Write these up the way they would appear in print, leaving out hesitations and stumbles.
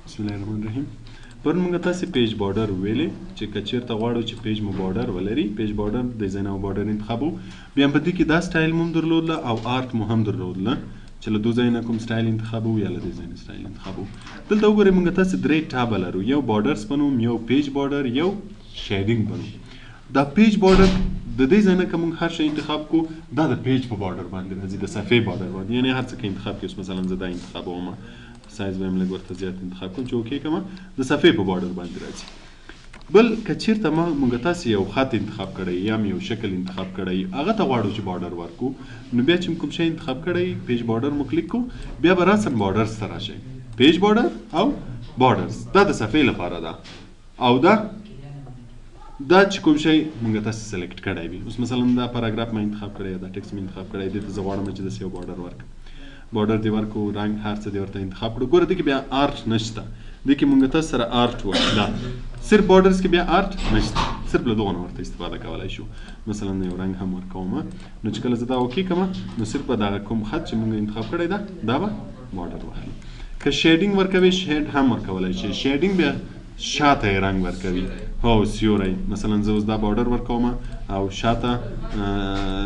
بسم الله الرحمن الرحیم. پرون موږ تاسو پیج بارډر ویلې چې کچیرته غواړو چې پیج مو بارډر ولري، پیج بارډر ډیزاین او بارډر انتخابو. بیا په دې کې دا سټایل مو درلودله او آرت مو هم درلودله چې له دوه ځایونه کوم سټایل انتخابو یا له ډیزاین سټایل انتخابو. دلته وګورئ موږ تاسو درې ټاب لرو، یو بارډرز بنوم، یو پیج بارډر، یو شیډینګ بنوم. دا پیج بارډر د دې ځای نه که موږ هر شی انتخاب کو دا د پیج په بارډر باندې راځي، د صفحې بارډر باندې، یعنې هر څه که انتخاب کړي. اوس مثلا زه دا انتخابوم، سایز به هم لږ ورته زیات انتخاب کوم چې اوکې کړم، د صفحې په بارډر باندې راځي. بل که چېرته موږ تاسو یو خط انتخاب کړی یا یو شکل انتخاب کړی، هغه ته غواړو چې بارډر ورکو، نو بیا چې کوم شی انتخاب کړی پیج بارډر مو کلیک کو، بیا به راسن بارډرز ته راشئ، پیج بارډر او بارډرز. دا د صفحې لپاره ده او دا چې کوم شی موږ تاسو سلیکټ کړی وي. اوس مثلا دا پاراګراف ما انتخاب کړی، دا ټکسټ مې انتخاب کړی، دې ته زه غواړم چې داسې یو بارډر ورکړم. بارډر دې ورکو، رنګ هر څه دې ورته انتخاب کړو. ګوره دې کې بیا آرت نشته، دې کې موږ تاسو سره آرت و، دا صرف بارډرز کې بیا آرت نشته، صرف له دغه نه ورته استفاده کولی شو. مثلا یو رنګ هم ورکوم، نو چې کله زه دا اوکې کړم نو صرف به دغه کوم خط چې موږ انتخاب کړی ده دا به بارډر واخلي. که شیډینګ ورکوي، شیډ هم ورکولی شي. شیډینګ بیا شاته یې رنګ ورکوي، هو سیوری. مثلا زه اوس دا بارډر ورکوم او شاته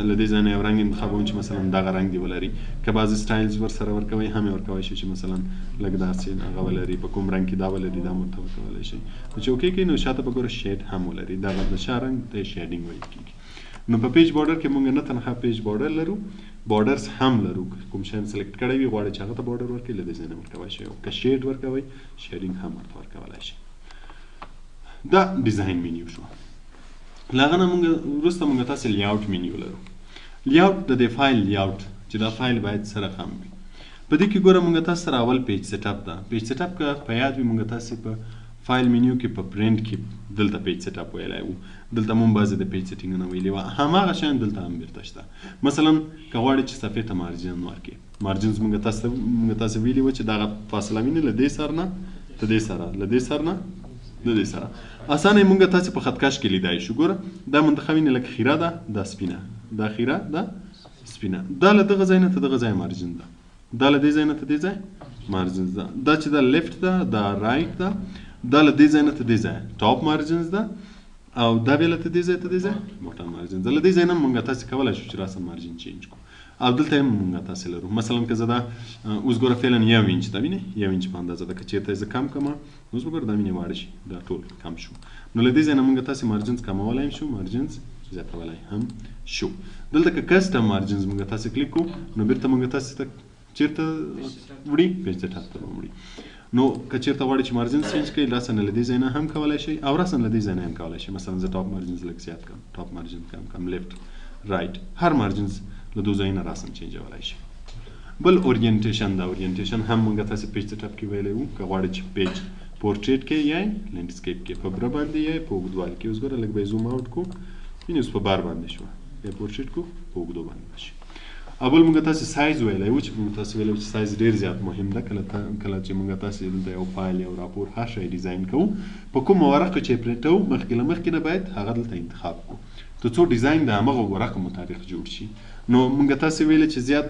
له دې ځای نه یو رنګ انتخابوم چې مثلا دغه رنګ دې ولري. که بعضې سټایلز ورسره ورکوئ هم یې ورکولی شئ چې مثلا لږ داسې هغه ولري، په کوم رنګ کې دا ولري دا هم ورته ورکولی شئ. نو چې اوکې کړئ نو شاته به ګوره شیډ هم ولري، دغه د شا رنګ ته شیډینګ ویل کېږي. نو په پیج بارډر کې موږ نه تنها پیج بارډر لرو، بارډرز هم لرو. کوم شی سلیکټ کړی وي غواړئ چې هغه ته بارډر ورکړئ، له دې ځای نه ورکولی شئ. که شیډ ورکوئ، شیډینګ هم ورته ورکولی شئ. دا ډیزاین مینیو شو. له هغه نه وروسته موږ تاسې لیاوټ مینیو لرو. لیاوټ د دې فایل لیاوټ چې دا فایل باید سره خام وي. په دې کې ګوره موږ تاسو سره اول پیج سیټ اپ ده. پیج سیټ اپ که په یاد وي موږ تاسې په فایل مینیو کې په پرنټ کې دلته پیج سیټ اپ ویلی وو، دلته مونږ بعضې د پیج سیټینګونه ویلي وه، هماغه شیان دلته هم بیرته شته. مثلا که غواړئ چې صفحې ته مارجن ورکړئ، مارجنز موږ تاسې ویلي وه چې دغه فاصله وینې له دې سر نه ته دې سره، له دې سر نه د دې سره. اسانه یې موږ تاسې په خطکش کې لیدای شو. ګوره دا منتخب وینې لکه خیره ده، دا سپینه، دا خیره، دا سپینه. دا له دغه ځای نه ته دغه ځای مارجن ده، دا له دې ځای نه ته دې ځای مارجنز ده. دا چې دا لیفت ده، دا رایټ ده، دا له دې ځای نه ته دې ځای ټاپ مارجنز ده، او دا بیا له دې ځای ته دې ځای بوټم مارجنز ده. له دې ځای نه موږ تاسې کولی شو چې راسم مارجن چینج کړو، او دلته هم موږ تاسې لرو. مثلا که زه دا اوس ګوره فعلا 1 انچ ده، وینې 1 انچ په اندازه ده. که چېرته زه کم کړم اوس به ګوره دا وینې واړه شي، دا ټول کم شو. نو له دې ځای نه موږ تاسې مارجنز کمولی هم شو، مارجنز زیاتولی هم شو. دلته که کسټم مارجنز موږ تاسې کلیک کړو نو بیرته موږ تاسې ته چېرته وړي، پیج سیټ اپ ته به وړي. نو که چېرته غواړئ چې مارجنز چینج کړئ، راسن له دې ځای نه هم کولی شئ او راسن له دې ځای نه هم کولی شئ. مثلا زه ټاپ مارجنز لږ زیات کړم، ټاپ مارجن کم کړم، لیفت رایټ، هر مارجنز له دوه ځایونه راسم چینجولی شئ. بل اورینټیشن ده. اورینټیشن هم موږ تاسې پیج سیټ اپ کې ویلی وو. که غواړئ چې پیج پورټریټ کې یا لینډسکیپ کې په بره باندې یا په اوږدوالي کې، اوس ګوره لږ به یې زوم اوټ کړو، وینې اوس په بار باندې شوه، یا پورټریټ کړو په اوږدو باندې به شي. اول موږ تاسې سایز ویلی وو چې موږ تاسې ویلی وو چې سایز ډېر زیات مهم ده. کله چې موږ تاسې دلته یو فایل، یو راپور، هر شی ډیزاین کوو، په کومه ورقه چې یې پرنټوو مخکې له مخکې نه باید هغه دلته انتخاب کړو تر څو ډیزاین د همغه ورقو مطابق جوړ شي. نو موږ تاسې ویلې چې زیات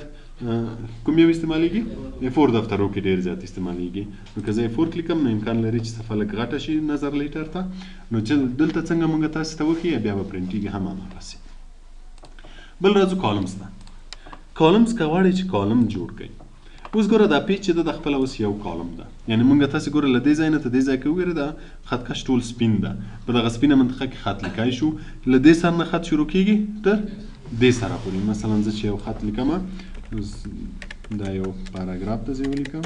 کوم یو استعمالیږي؟ A4 دفترو کې ډېر زیات استعمالیږي. نو که زه A4 کلیکم نو امکان لري چې صفحه لږ غټه شي نظر لیټر ته، نو چې دلته څنګه موږ تاسې ته وښیي بیا به پرنټېږي هم هماغسې. بل راځو کالمز ته. کالمز که غواړئ چې کالم جوړ کړئ، اوس ګوره دا پیج چې ده د خپله اوس یو کالم ده، یعنې موږ تاسې ګوره له دې ځای نه ته دې ځای کې وګورئ دا خطکش ټول سپین ده. په دغه سپینه منطقه کې خط لیکای شو، له دې سر نه خط شروع کېږي تر دې سره پورې. مثلا زه چې یو خط لیکم، دا یو پاراګراف ته زه ولیکم،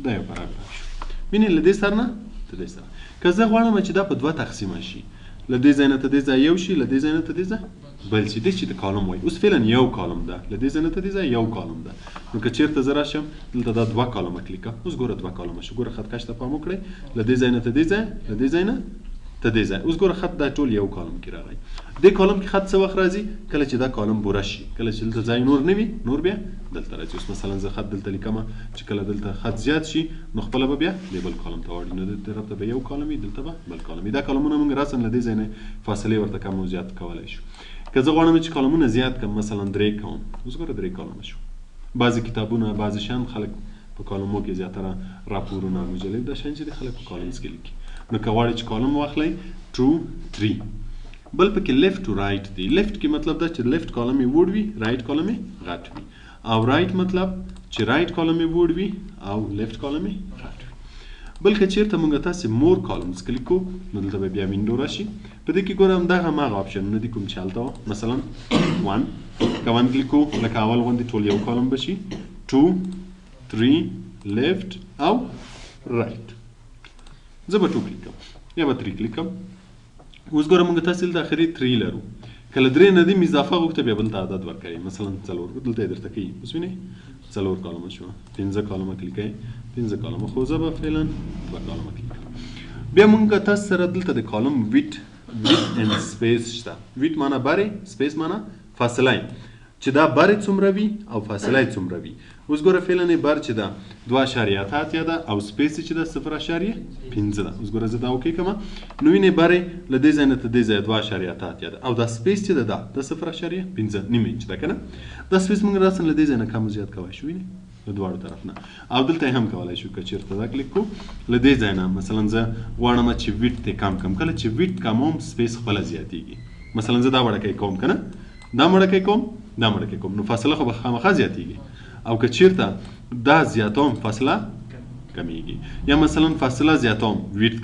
دا یو پاراګراف شو، وینې له دې سر نه ته دې سره. که زه غواړم چې دا په دوه تقسیمه شي، له دې ځای نه ته دې ځای یو شي، له دې ځای نه ته دې ځای بل شي، دې چې د کالم وایي. اوس فعلا یو کالم ده، له دې ځای نه ته دې ځای یو کالم ده. نو که چېرته زه راشم دلته دا 2 کالمه کلیک کړم، اوس ګوره 2 کالمه شو. ګوره خطکش ته پام وکړئ، له دې ځای نه ته دې ځای، له دې ځای نه ته دې ځای. اوس ګوره خط دا ټول یو کالم کې راغی. دې کالم کې خط څه وخت راځي؟ کله چې دا کالم بوره شي، کله چې دلته ځای نور نه وي، نور بیا دلته راځي. اوس مثلا زه خط دلته لیکم چې کله دلته خط زیات شي نو خپله به بیا دې بل کالم ته واړي، نو دې طرف ته به یو کالم وي، دلته به بل کالم وي. دا کالمونه موږ راسن له دې ځای نه فاصلې ورته کم او زیات کولی شو. که زه غواړم چې کالمونه زیات کړم مثلا 3 کوم، اوس ګوره 3 کالمه شو. بعضې کتابونه بعضې شیان خلک په کالمو کې زیاتره راپورونه مجلې دا شیان چې دي خلک په کالمز کې لیکي. نو که غواړئ چې کالم واخلئ 2 3. بل پکې لیفت ټو رایټ دی. لیفت کې مطلب دا چې لیفت کالم یې ووډ وي، رایټ کالم یې غټ وي، او رایټ مطلب چې رایټ کالم یې ووډ وي او لیفت کالم یې غټ وي. بل که چیرته موږ تاسې مور کالمز کلیک کوو نو دلته به بیا وینډو راشي. په دې کې ګوره همدغه هماغه آپشنونه دي کوم چې هلته وه. مثلا 1 که 1 کلیک کوو لکه اول غوندې ټول یو کالم به شي، 2 3 لیفت او رایټ. زه به 2 کلیک کوم یا به 3 کلیک کوم. اوس ګوره موږ تاسې دلته اخري 3 لرو، کله 3 نه دي اضافه غوښته بیا بل ته عدد ورکوي، مثلا 4 دلته یې درته کوي. اوس وینئ 4 کالمه شوه، 15 کالمه کلیکوي، 15 کالمه، خو زه به فعلا 2 کالمه کلیک کوم. بیا موږ تاسو سره دلته د کالم ویت اند سپیس شته. ویت معنا بارې، سپیس معنا فاصله، چې دا بارې څومره وي او فاصله یې څومره وي. اوس ګوره فعلا یې بار چې ده 2.8 ده او سپیس چې ده 0.5 ده. اوس ګوره زه دا اوکې کومه نو وینئ بارې له دې ځای نه تر دې ځایه 2.8 ده او دا سپیس چې ده د 0.5 نیم انچ ده که نه. دا سپیس موږ راسن له دې ځای نه کم زیات کولی شو، وینئ له دواړو طرف نه. او دلته یې هم کولی شو که چېرته دا کلیک کړو له دې ځای نه مثلا زه غواړم چې ویټ ته کم کم، کله چې ویټ کموم سپیس خپله زیاتېږي. مثلا زه دا وړکی کوم که نه، دا مړکی کوم، دا مړکی کوم، نو فاصله خو به خامخا زیاتېږي. او که چیرته دا زیاتوم فاصله کمیږي، یا مثلا فاصله زیاتوم ویټ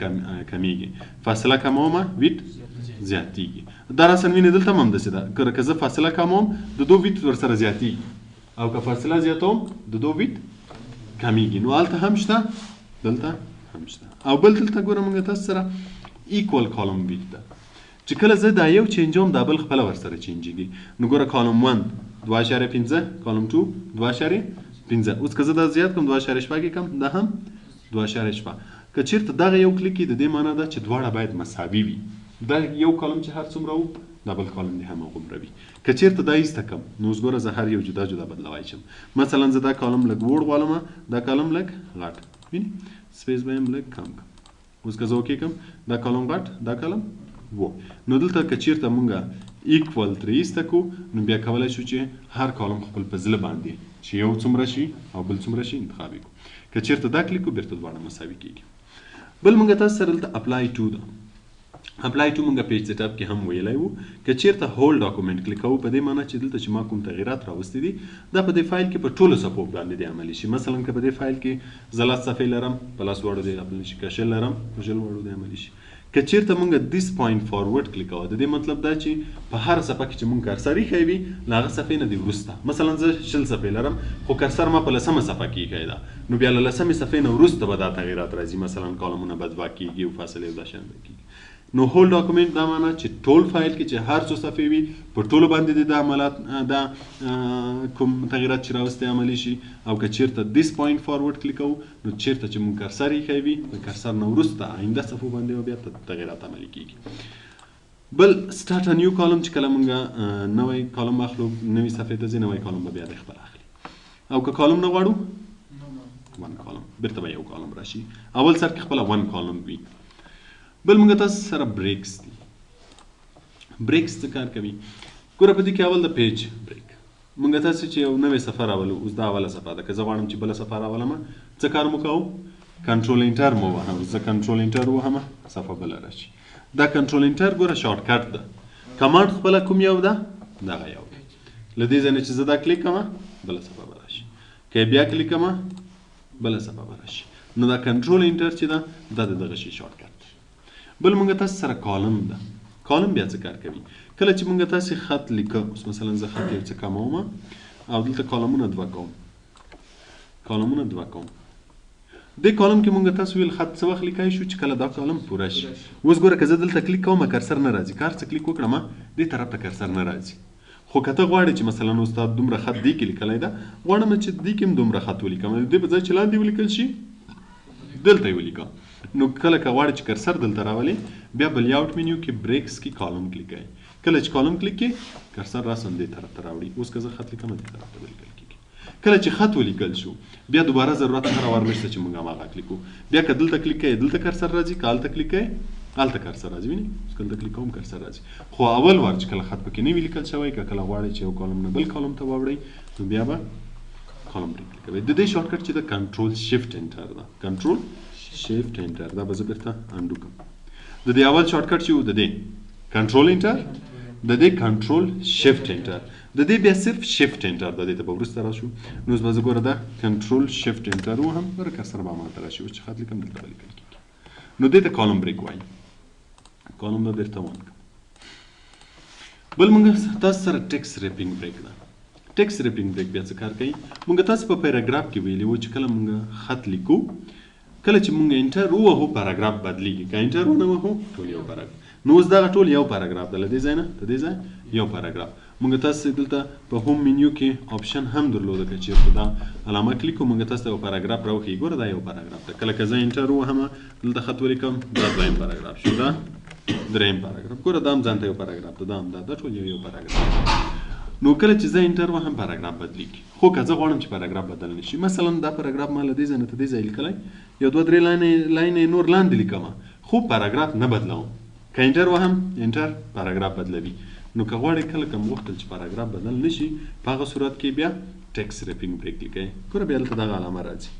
کمیږي، فاصله کموم ویټ زیاتېږي. دا راسن وینې دلته هم همداسې ده، که زه فاصله کموم د دو ویټ ورسره زیاتېږي، او که فاصله زیاتوم د دو ویټ کمیږي. نو هلته هم شته، دلته هم شته. او بل دلته ګوره موږ تاسو سره ایکوال کالم ویټ ده، چې کله زه دا یو چینجوم دا بل خپله ورسره چینجېږي. نو ګوره کالم 1 2.5، کالم 2 2.5. اوس که زه دا زیات کړم 2.7 کم، دا هم 2.7. که چېرته دغه یو کلیک د دې معنا ده چې دواړه باید مساوي وي. دا یو کالم چې هر څومره و دا بل کالم دې هم هغومره وي. که چېرته دا ایسته کم نو اوس ګوره زه هر یو جدا جدا بدلوی شم. مثلا زه دا کالم لږ وړ غواړم، دا کالم لږ غټ، وینې سپیس به هم لږ کم کم. اوس که زه اوکې کم دا کالم غټ، دا کالم و. نو دلته که چېرته مونږه ایکوال ترې ایسته کړو نو بیا کولی شو چې هر کالم خپل په زله باندې چې یو څومره شي او بل څومره شي انتخاب یې کړو. که چېرته دا کلیک کړو بیرته دواړه مساوي کېږي. بل مونږ تاسو سره دلته اپلای ټو ده. اپلای ټو مونږ پیج سیټ اپ کې هم ویلی وو. که چېرته هول ډاکومنټ کلیک کوو په دې معنا چې دلته چې ما کوم تغیرات راوستي دي دا په دې فایل کې په ټولو صفحو باندې دې عملي شي. مثلا که په دې فایل کې زه 10 صفحې لرم په 10 واړو دې عملي شي، که 10 لرم په 10 واړو دې عملي شي. که چېرته مونږ دیس پوینټ فارورډ کلیک کوو د دې مطلب دا چې په هر صفحه کې چې مونږ کرسر ایښی وي له هغه صفحې نه دې وروسته، مثلا زه 10 صفحې لرم خو کرسر ما په 10مه صفحه کې ایښی ده، نو بیا له 10مې صفحې نه وروسته به دا تغیرات راځي، مثلا کالمونه به 2 کېږي او فاصلې او دا شیان به کېږي. نو هول ډاکومنټ دا معنا چې ټول فایل کې چې هر څو صفحې وي په ټولو باندې د عملات دا کوم تغیرات چې راوستي عملي شي. او که چېرته دیس پوینټ فارورډ کلیک کوو نو چېرته چې مونږ کرسر ایښی وي د کرسر نه وروسته آینده صفحو باندې به بیا تغیرات عملي کېږي. بل سټارټ ا نیو کالم چې کله مونږ نوی کالم اخلو نوي صفحې ته ځي نوی کالم به بیا د خپل اخلي. او که کالم نه غواړو 1 کالم بیرته به یو کالم راشي، اول سر کې خپله 1 کالم وي. بل موږ تاسو سره بریکس دي. بریکس څه کار کوي؟ ګوره په دې کې اول د پیج بریک. موږ تاسو چې یو نوې صفحه راولو، اوس دا اوله صفحه ده، که زه غواړم چې بله صفحه راولم څه کار مو کوو؟ کنټرول انټر مو وهم. زه کنټرول انټر وهم صفحه بله راشي. دا کنټرول انټر ګوره شارټ کټ ده. کمانډ خپله کوم یو ده؟ دغه یو دی. له دې ځای نه چې زه دا کلیک کوم بله صفحه به راشي، که بیا کلیک کوم بله صفحه به راشي. نو دا کنټرول انټر چې ده دا د دغه شي شارټ کټ. بل مونږ تاسو سره کالم ده. کالم بیا څه کار کوي؟ کله چې مونږ تاسو خط لیکو، اوس مثلا زه خط یو څه کموم او دلته کالمونه 2 کوم، کالمونه 2 کوم. دې کالم کې مونږ تاسو ویل خط څه وخت لیکای شو چې کله دا کالم پوره شي. اوس ګوره که زه دلته کلیک کوم کرسر نه راځي، کار څه کلیک وکړم دې طرف ته کرسر نه راځي. خو که ته غواړې چې مثلا استاد دومره خط دې کې لیکلی ده، غواړم چې دې کې هم دومره خط ولیکم، دې په ځای چې لاندې ولیکل شي دلته یې ولیکم. نو کله که غواړې چې کرسر دلته راولې بیا په لیاوټ منیو کې بریکس کې کالم کلیک کوئ. کله چې کالم کلیک کې کرسر راسن دې طرف ته راوړي. اوس که زه خط لیکم دې طرف ته ولیکل کېږي. کله چې خط ولیکل شو بیا دوباره ضرورت هر وار نشته چې موږ هماغه کلیک کوو. بیا که دلته کلیک کوئ دلته کرسر راځي، که هلته کلیک کوئ هلته کرسر راځي ویني اوس کله کلیک کوم کرسر راځي خو اول وار چې کله خط پکې نه وي لیکل شوی که کله غواړئ چې یو کالم نه بل کالم ته واوړئ نو بیا به کالم پرې کلیک کوئ د دې شارټکټ چې د کنټرول شفټ انټر ده کنټرول شفټ انټر دا به زه بیرته انډو کوم د دې اول شارټکټ چې و د دې کنټرول انټر د دې کنټرول شفټ انټر د دې بیا صرف شفټ انټر د دې ته به وروسته راشو نو اوس به زه ګوره دا کنټرول شفټ انټر وهم ګوره کرسر به ماته راشي اوس چې خط لیکم دلته به لیکل کېږي نو دې ته کالم بریک وایي کالم به بیرته وان کړم بل موږ تاسو سره ټیکس ریپینګ بریک ده ټیکس ریپینګ بریک بیا څه کار کوي موږ تاسو په پیراګراف کې ویلي وو چې کله موږ خط لیکو کله چې موږ انټر ووهو پیراګراف بدلیږي که انټر ونه وهو ټول یو پیراګراف نو اوس دغه ټول یو پیراګراف ده له دې ځای نه د دې ځای یو پیراګراف موږ تاسو دلته په هوم منیو کې آپشن هم درلوده که چېرته دا علامه کلیک کوو موږ تاسو ته یو پیراګراف راوښیي ګوره دا یو پیراګراف ده کله که زه انټر ووهم دلته خط ولیکم دا دویم پیراګراف شو دا دریم پیراګراف ګوره دا هم ځان ته یو پیراګراف ده دا هم دا ټول یو پیراګراف نو کله چې زه انټر وهم پیراګراف بدلیږي خو که زه غواړم چې پیراګراف بدل نه شي مثلا دا پیراګراف ما له دې ځای نه ته دې ځای لیکلی یو دوه درې لاینې نور لاندې لیکم خو پیراګراف نه بدلوم که انټر وهم انټر پیراګراف بدلوي نو که غواړئ کله که مو غوښتل چې پیراګراف بدل نه شي په هغه صورت کې بیا ټیکس ریپینګ بریک لیکئ ګوره بیا دلته دغه علامه راځي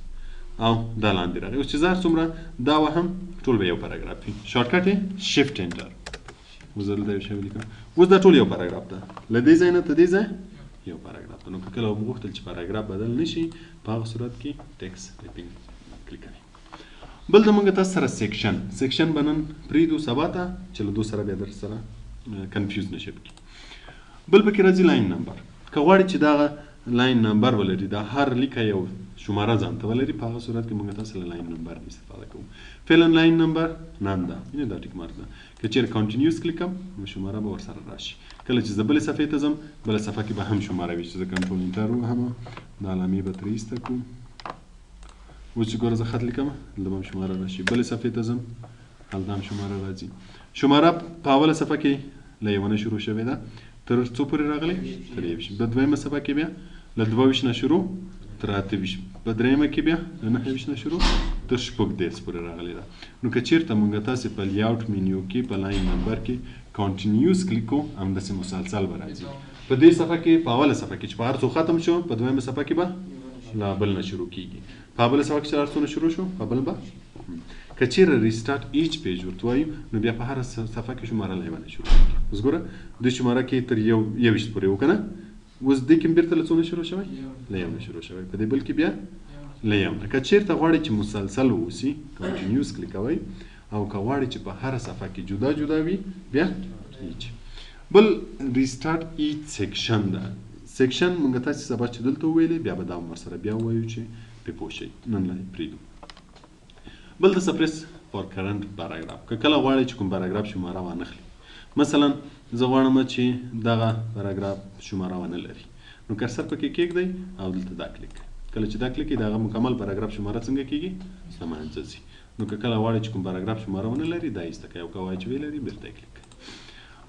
او دا لاندې راغی اوس چې زه هر څومره دا وهم ټول به یو پیراګراف وي شارټکټ یې شفټ انټر اوس دلته یو شی ولیکم اوس دا ټول یو پیراګراف ده له دې ځای نه ته دې ځای یو پیراګراف ده نو که کله مو غوښتل چې پیراګراف بدل نه شي په هغه صورت کې ټیکس ریپینګ کلیکوئ بل د موږ تاسو سره سیکشن به نن پرېږدو سبا ته چې له دو سره بیا در سره کنفیوز نشي پکې بل پکې راځي لاین نمبر که غواړئ چې دغه لاین نمبر ولري دا هر لیکه یو شماره ځان ته ولري په هغه صورت کې موږ تاسو له لاین نمبر استفاده کوو فعلا لاین نمبر نن ده یعنې دا ټیک مارک ده که چېرې کانټینیوس کلیکم نو شماره به ورسره راشي کله چې زه بلې صفحې ته ځم بله صفحه کې به هم شماره وي چې زه کنټرول انټر ووهم دا علامې به ترې ایسته کړو اوس چې ګوره زه خط لیکم دلته به هم شماره راشي بلې صفحې ته ځم هلته هم شماره راځي شماره په اوله صفحه کې له یوه نه شروع شوې ده تر څو پورې راغلی تر یویشت په دویمه صفحه کې بیا له دوه ویشت نه شروع تر اته ویشت په دریمه کې بیا له نهه ویشت نه شروع تر شپږ دېرش پورې راغلی ده نو که چېرته موږ تاسې په لیاوټ مینیو کې په لاین نمبر کې کانټینیوس کلیک کوو همداسې مسلسل به راځي په دې صفحه کې په اوله صفحه کې چې په هر څو ختم شو په دویمه صفحه کې به له بل نه شروع کېږي په بله صفحه کې چې هر څو نه شروع شو په بل به که چېرې ریسټارټ ایچ پیج ورته وایو نو بیا په هره صفحه کې شماره له یوه نه شروع کېږي اوس ګوره دې شماره کې تر یویشت پورې و که نه اوس دې کې بېرته له څو نه شروع شوی له یو نه شروع شوی په دې بل کې بیا له یو نه که چېرته غواړئ چې مسلسل واوسي کنټینیوس کلیکوئ او که غواړئ چې په هره صفحه کې جدا جدا وي بیا ایچ بل ریسټارټ ایچ سیکشن ده سیکشن موږ تاسې سبا چې دلته وویلې بیا به دا هم ورسره بیا ووایو چې پرې پوه شئ نن لا یې پرېږدو بل د سپریس فور کرنټ پیراګراف که کله غواړئ چې کوم پیراګراف شماره وانخلي مثلا زه غواړم چې دغه پیراګراف شماره ونه لري نو کرسر پکې کېږدئ او دلته دا کلیک کله چې دا کلیک کړئ د هغه مکمل پیراګراف شماره څنګه کېږي له منځه ځي نو که کله غواړئ چې کوم پیراګراف شماره ونه لري دا ایسته کړئ او که غواړئ چې ولري بېرته یې کلیک کړئ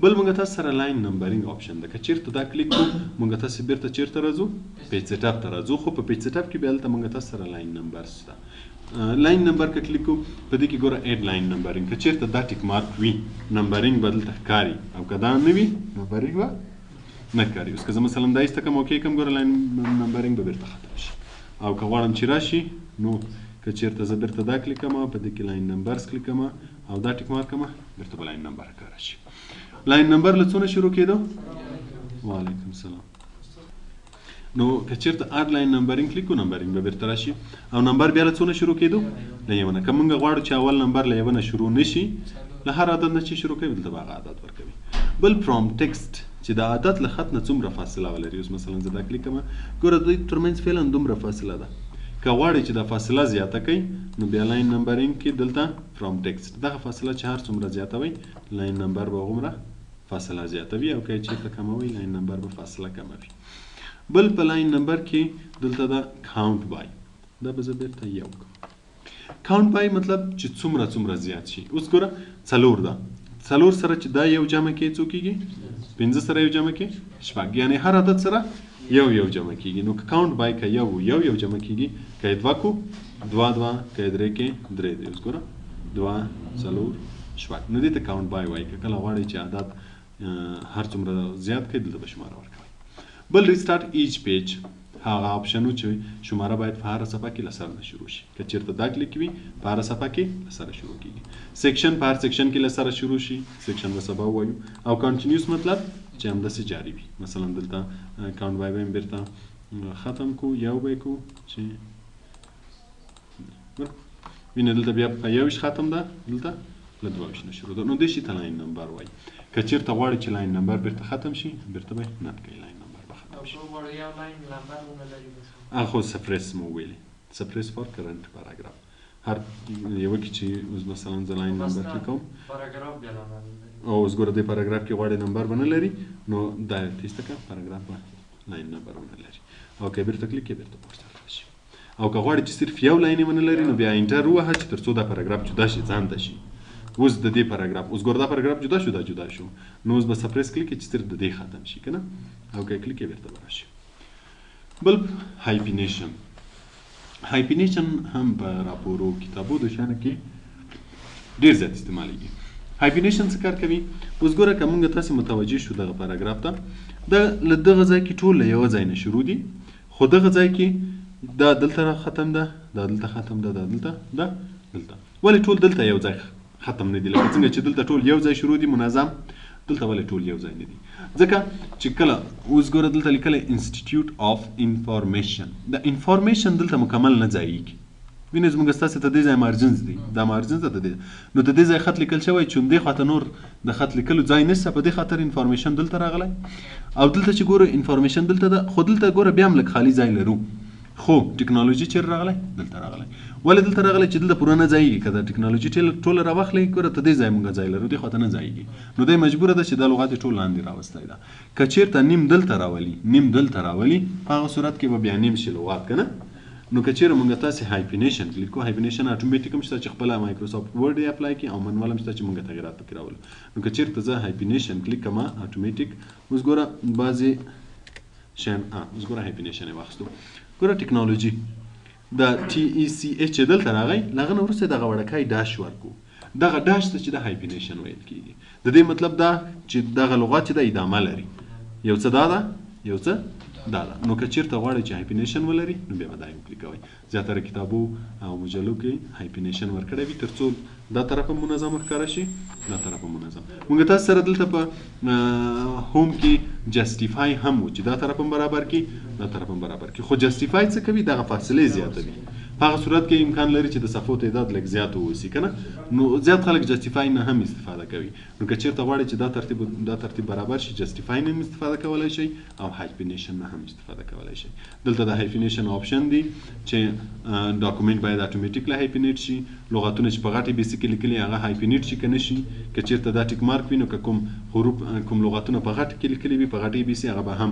بل موږ تاسو سره لاین نمبرینګ آپشن ده که چېرته دا کلیک کړو موږ تاسو بېرته چېرته راځو پیج سیټ اپ ته راځو خو په پیج سیټ اپ کې بیا هلته موږ تاسو سره لاین نمبر شته لاین نمبر که کلیک کوو په دې کې ګوره ایډ لاین نمبرینګ که چېرته دا ټیک مارک وي نمبرینګ به دلته ښکاري او که دا نه وي نمبرینګ به نه ښکاري اوس که زه مثلا دا ایسته کړم او کښې کړم ګوره لاین نمبرینګ به بېرته ختم شي او که غواړم چې راشي نو که چېرته زه بېرته دا کلیک کړم په دې کې لاین نمبرز کلیک کړم او دا ټیک مارک کړم بېرته به لاین نمبر ښکاره شي لاین نمبر له څونه شروع کېدو وعلیکم السلام نو که چېرته اډ لاین نمبرینګ کلیک کړو نمبرینګ به بېرته راشي او نمبر بیا له څونه شروع کېدو له یوه نه که موږ غواړو چې اول نمبر له یوه نه شروع نه شي له هر عدد نه چې شروع کوي دلته به هغه عدد ورکوي بل فرام ټکسټ چې د عدد له خط نه څومره فاصله ولري اوس مثلا زه دا کلیک کوم ګوره دوی ترمنځ فعلا دومره فاصله ده که غواړئ چې دا فاصله زیاته کوئ نو بیا لاین نمبرینګ کې دلته فرام ټکسټ دغه فاصله چې هر څومره زیاتوئ لاین نمبر به هغومره فاصله زیاتوي او که یې چېرته کموئ لاین نمبر به فاصله کموي بل په لاین نمبر کې دلته دا کاونټ بای دا به زه بېرته یو کړم کاونټ بای مطلب چې څومره زیات شي اوس ګوره څلور ده څلور سره چې دا یو جمع کې څو کېږي پنځه سره یو جمع کې شپږ یعنې هر عدد سره یو جمع کېږي نو که کاونټ بای که یو جمع کېږي که یې دوه کو دوه که یې درې کې درې دی اوس ګوره دوه څلور شپږ. نو دې ته کاونټ بای وایي. که کله غواړئ چې عدد هر څومره زیات کړئ دلته به شماره ورکوئ. بل ریسټارټ ایچ پیج هغه آپشن و چې شماره باید په هره صفحه کې له سر نه شروع شي. که چېرته دا کلیک وي په هره صفحه کې له سره شروع کېږي. سیکشن په هر سیکشن کې له سره شروع شي. سیکشن به سبا ووایو. او کنټینیوس مطلب چې همداسې جاري وي. مثلا دلته کاونټ بای به یې بیرته ختم کو یو به یې کو چې وینه دلته بیا په 21 ختم ده، دلته له 22 نه شروع ده. نو دې شي ته لاین نمبر وایي. که چېرته غواړئ چې لاین نمبر بیرته ختم شي بیرته به یې نت کوئ، لاین نمبر به ختم شي. خو سپریس مو ویلې، سپریس فار کرنټ پاراګراف. هر یوه کې چې اوس مثلا زه لاین نمبر کلیکوم او اوس ګوره دې پاراګراف کې غواړئ نمبر به نه لري نو دا تیسته کړه پاراګراف به لاین نمبر ونه لري. او که بیرته کلیک کړئ بیرته پورته راشي. او که غواړئ چې صرف یو لاین ونه لري نو بیا انټر ووهه چې تر څو دا پاراګراف جدا شي ځان ته شي. اوس د دې پاراګراف اوس ګوره دا پاراګراف جدا شو دا جدا شو. نو اوس به سپریس کلیک کړئ چې صرف د دې ختم شي که نه. او که کلیک کړئ بیرته به راشي. بل هایپینیشن. هایپینیشن هم په راپورو کتابو د شانه کې ډېر زیات استعمالیږي. هایپینیشن څه کار کوي؟ اوس ګوره که موږ تاسې متوجه شو دغه پاراګراف ته، دا له دغه ځای کې ټول له یوه ځای نه شروع دي، خو دغه ځای کې دا دلته ختم ده، دا دلته ختم ده، دا دلته ده، دلته. ولې ټول دلته یو ځای ختم نه دي؟ لکه څنګه چې دلته ټول یو ځای شروع دي منظم، دلته ولې ټول یو ځای نه دي؟ ځکه چې کله اوس ګوره دلته لیکلی انسټیټیوټ آف انفارمیشن، دا انفارمیشن دلته مکمل نه ځایږي. وینئ زموږ ستاسې ته دې ځای مارجنز دي، دا مارجنز ده د دې، نو د دې ځای خط لیکل شوی چې همدې خواته نور د خط لیکلو ځای نشته، په دې خاطر انفارمیشن دلته راغلی. او دلته چې ګوره انفارمیشن دلته ده، خو دلته ګوره بیا هم لږ خالي ځای لرو. خو ټکنالوژي چیرې راغلی؟ دلته راغلی. ولې دلته راغلی؟ چې دلته پوره نه ځایږي. که دا ټکنالوژي ټوله راواخلئ ګوره ته دې ځای مونږ ځای لرو، دې خواته نه ځایږي. نو دی مجبوره ده چې دا لغات یې ټول لاندې راوستی ده. که چېرته نیم دلته راولي نیم دلته راولي په هغه صورت کې به بیا نیم شي لغات که نه. نو که چېرې مونږ تاسې هایپینیشن کلیک کړو، هایپینیشن اټومیټیک هم شته چې خپله مایکروسافټ ورډ یې اپلای کړي او منوال هم شته چې مونږ تغیرات پکې راولو. نو که چېرته زه هایپینیشن کلیک کړم اټومیټیک، اوس ګوره بعضې شیان اوس ګوره هایپینیشن یې واخیستو. ګوره ټکنالوژي دا ټي ای سی ایچ چې دلته راغی، له هغه نه وروسته دغه وړکی ډاش ورکړو. دغه ډاش ته چې د هایپینیشن ویل کېږي. د دې مطلب دا چې دغه لغات چې ده ادامه لري. یو څه دا ده، یو څه دا ده. نو که چېرته غواړئ چې هایپینیشن ولري نو بیا به دا یې وکلیکوئ. زیاتره کتابو او مجلو کې هایپینیشن ورکړی وي تر څو دا طرف هم منظم ښکاره شي، دا طرف هم منظم. موږ تاسو سره دلته په هوم کې جسټیفای هم و چې دا طرف هم برابر کړي، دا طرف هم برابر کړي. خو جسټیفای څه کوي؟ دغه فاصلې زیاتوي. په هغه صورت کې امکان لري چې د صفحو تعداد لږ زیات واوسي که نه. نو زیات خلک جسټیفای نه هم استفاده کوي. نو که چېرته غواړئ چې دا ترتیب برابر شي، جسټیفای نه هم استفاده کولی شئ او هایپینیشن نه هم استفاده کولی شئ. دلته د هایپینیشن آپشن دی چې ډاکومنټ باید اټومیټیک له هایپینیټ شي. لغتونه چې په غټې بیسي کې لیکلي هغه هایپینیټ شي که نه شي. که چېرته دا ټیک مارک وي نو که کوم لغتونه په غټ کې لیکلي وي په غټې بیسي هغه به هم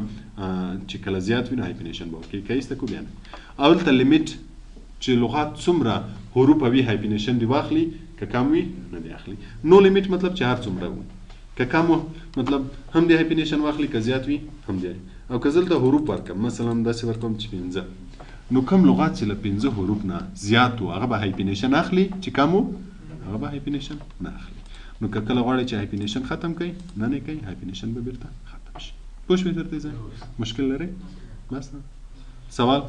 چې کله زیات وي نو هایپینیشن به ورکوي. که ایسته کو بیا نه. او دلته لیمیټ چې لغات څومره حروف وي هایپینیشن دی واخلي، که کم وي نه دی اخلي. نو لیمیټ مطلب چې هر څومره وي، که کم مطلب هم دی هایپینیشن واخلي، که زیات وي هم دی. او که زه دلته حروف ورکړم مثلا داسې ورکړم چې 5، نو کم لغات چې له 5 حروف نه زیات و هغه به هایپینیشن اخلي، چې کم و هغه به هایپینیشن نه اخلي. نو که کله غواړئ چې هایپینیشن ختم کړئ نه نه کوئ، هایپینیشن به بیرته ختم شي. پوه شوئ تر دې ځای؟ مشکل لرئ؟ بس سوال